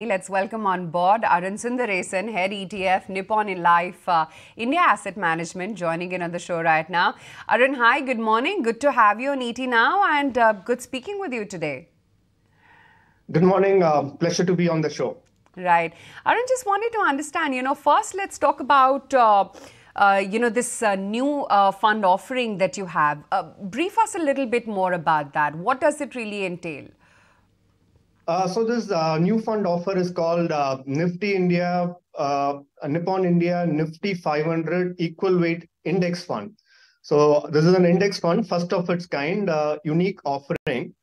Let's welcome on board Arun Sundaresan, Head ETF, Nippon in Life, India Asset Management, joining in on the show right now. Arun, hi, good morning. Good to have you on ET Now and good speaking with you today. Good morning. Pleasure to be on the show. Right. Arun, just wanted to understand, first let's talk about, this new fund offering that you have. Brief us a little bit more about that. What does it really entail? So this new fund offer is called Nifty India, Nippon India Nifty 500 Equal Weight Index Fund. So this is an index fund, first of its kind, unique offering.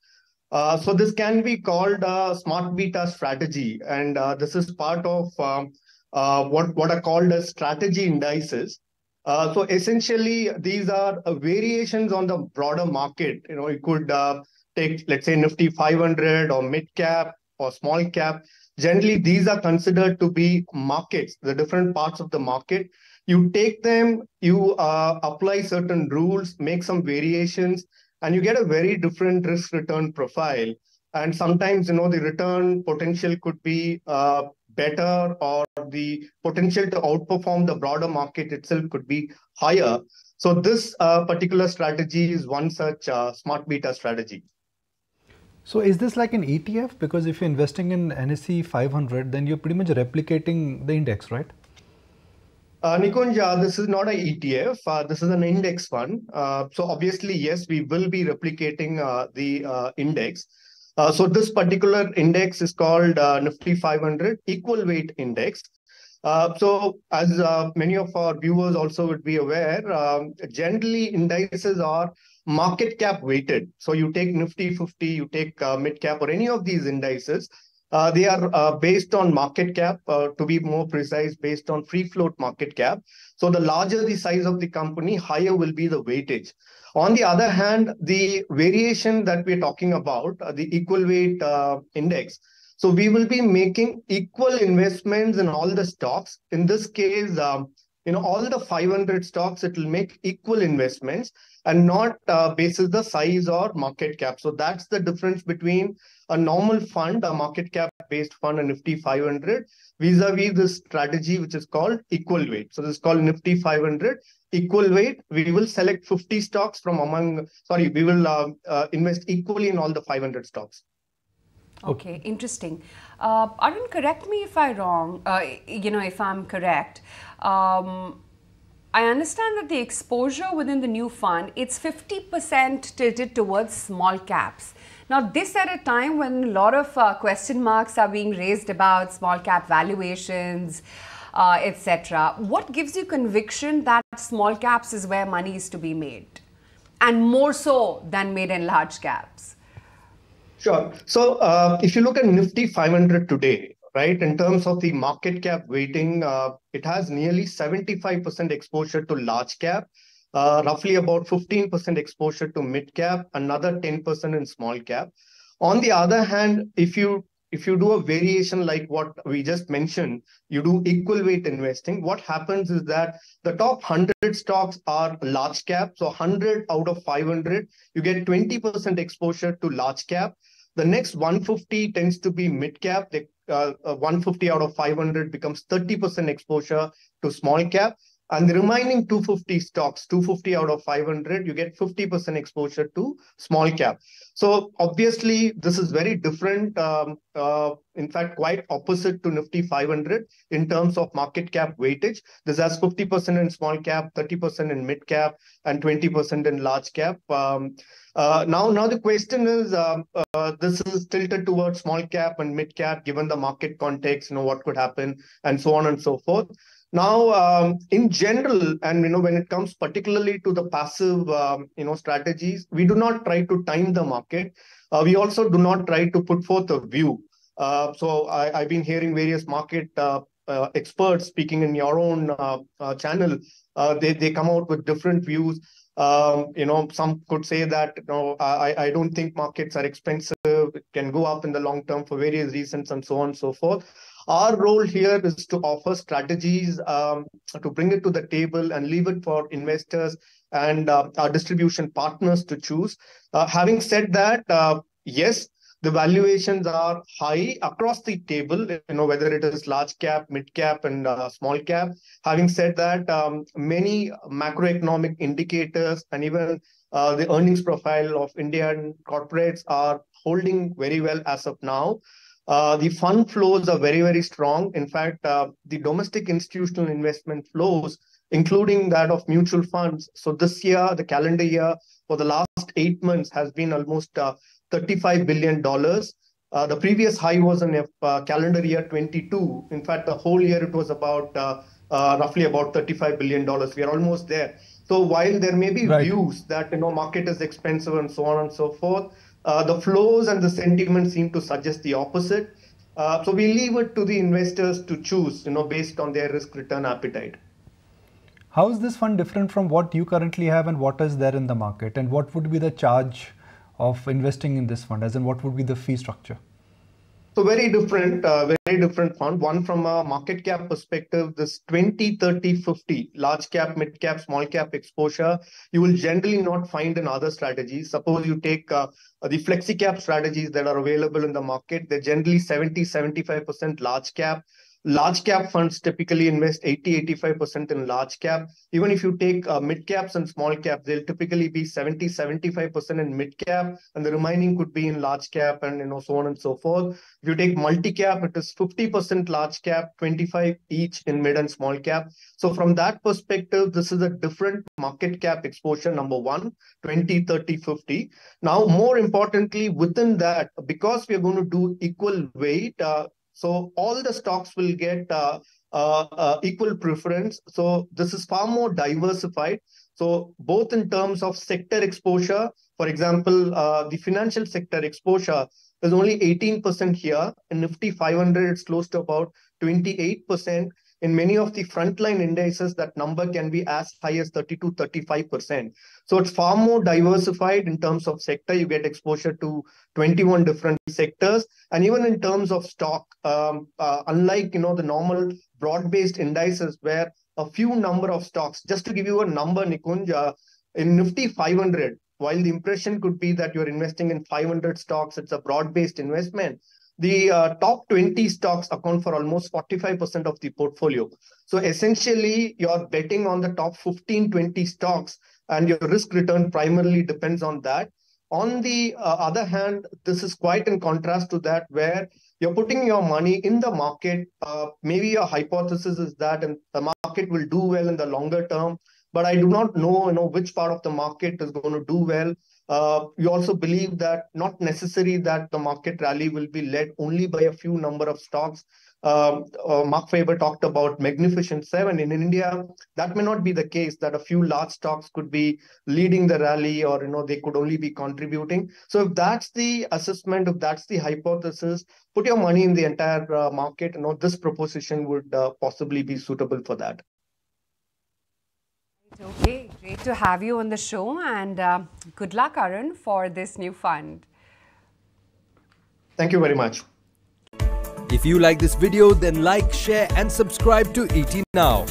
So this can be called a smart beta strategy, and this is part of what are called as strategy indices. So essentially, these are variations on the broader market. You could take, let's say, Nifty 500 or mid cap or small cap. Generally, these are considered to be markets, the different parts of the market. You take them, you apply certain rules, make some variations, and you get a very different risk return profile. And sometimes, the return potential could be better, or the potential to outperform the broader market itself could be higher. So this particular strategy is one such smart beta strategy. So is this like an ETF? Because if you're investing in NSE 500, then you're pretty much replicating the index, right? Nikunj, this is not an ETF. This is an index fund. So obviously, yes, we will be replicating the index. So this particular index is called Nifty 500 Equal Weight Index. So as many of our viewers also would be aware, generally indices are market cap weighted. So you take Nifty 50, you take mid cap or any of these indices. They are based on market cap, to be more precise, based on free float market cap. So the larger the size of the company, higher will be the weightage. On the other hand, the variation that we're talking about, the equal weight index, so we will be making equal investments in all the stocks. In this case, all the 500 stocks, it will make equal investments and not basis the size or market cap. So that's the difference between a normal fund, a market cap based fund, a Nifty 500, vis-a-vis this strategy, which is called equal weight. So this is called Nifty 500 equal weight. We will select 50 stocks from we will invest equally in all the 500 stocks. Okay, interesting. Arun, correct me if I'm wrong, if I'm correct. I understand that the exposure within the new fund, it's 50% tilted towards small caps. Now, this at a time when a lot of question marks are being raised about small cap valuations, etc. What gives you conviction that small caps is where money is to be made, and more so than made in large caps? Sure. So if you look at Nifty 500 today, right, in terms of the market cap weighting, it has nearly 75% exposure to large cap, roughly about 15% exposure to mid cap, another 10% in small cap. On the other hand, if you do a variation like what we just mentioned, you do equal weight investing, what happens is that the top 100 stocks are large cap. So 100 out of 500, you get 20% exposure to large cap. The next 150 tends to be mid cap. 150 out of 500 becomes 30% exposure to small cap. And the remaining 250 stocks, 250 out of 500, you get 50% exposure to small cap. So obviously, this is very different. In fact, quite opposite to Nifty 500 in terms of market cap weightage. This has 50% in small cap, 30% in mid cap, and 20% in large cap. Now the question is, this is tilted towards small cap and mid cap, given the market context, what could happen, and so on and so forth. Now, in general, and when it comes particularly to the passive, strategies, we do not try to time the market. We also do not try to put forth a view. So I've been hearing various market experts speaking in your own channel. They come out with different views. Some could say that I don't think markets are expensive. It can go up in the long term for various reasons, and so on and so forth. Our role here is to offer strategies, to bring it to the table and leave it for investors and our distribution partners to choose. Having said that, yes, the valuations are high across the table, whether it is large cap, mid cap, and small cap. Having said that, many macroeconomic indicators and even the earnings profile of Indian corporates are holding very well as of now. The fund flows are very, very strong. In fact, the domestic institutional investment flows, including that of mutual funds. So this year, the calendar year, for the last 8 months has been almost $35 billion. The previous high was in calendar year 22. In fact, the whole year it was about roughly about $35 billion. We are almost there. So while there may be views that market is expensive and so on and so forth, the flows and the sentiment seem to suggest the opposite. So we leave it to the investors to choose, based on their risk return appetite. How is this fund different from what you currently have and what is there in the market? And what would be the charge of investing in this fund, as in what would be the fee structure? So very different fund. One from a market cap perspective, this 20, 30, 50, large cap, mid cap, small cap exposure, you will generally not find in other strategies. Suppose you take the flexi cap strategies that are available in the market, they're generally 70, 75% large cap. Large cap funds typically invest 80, 85% in large cap. Even if you take mid caps and small cap, they'll typically be 70, 75% in mid cap, and the remaining could be in large cap and so on and so forth. If you take multi cap, it is 50% large cap, 25 each in mid and small cap. So from that perspective, this is a different market cap exposure, number one, 20, 30, 50. Now, more importantly, within that, because we are going to do equal weight, so all the stocks will get equal preference. So this is far more diversified. So both in terms of sector exposure, for example, the financial sector exposure is only 18% here. In Nifty 500, it's close to about 28%. In many of the frontline indices, that number can be as high as 30 to 35%. So it's far more diversified in terms of sector. You get exposure to 21 different sectors. And even in terms of stock, unlike the normal broad-based indices where a few number of stocks, just to give you a number, Nikunj, in Nifty 500, while the impression could be that you're investing in 500 stocks, it's a broad-based investment. The top 20 stocks account for almost 45% of the portfolio. So essentially, you're betting on the top 15, 20 stocks, and your risk return primarily depends on that. On the other hand, this is quite in contrast to that, where you're putting your money in the market. Maybe your hypothesis is that the market will do well in the longer term, but I do not know, which part of the market is going to do well. We also believe that not necessary that the market rally will be led only by a few number of stocks. Mark Faber talked about Magnificent Seven. In India, that may not be the case, that a few large stocks could be leading the rally, or they could only be contributing. So if that's the assessment, if that's the hypothesis, put your money in the entire market. This proposition would possibly be suitable for that. Okay, great to have you on the show, and good luck, Arun, for this new fund. Thank you very much. If you like this video, then like, share and subscribe to ET Now.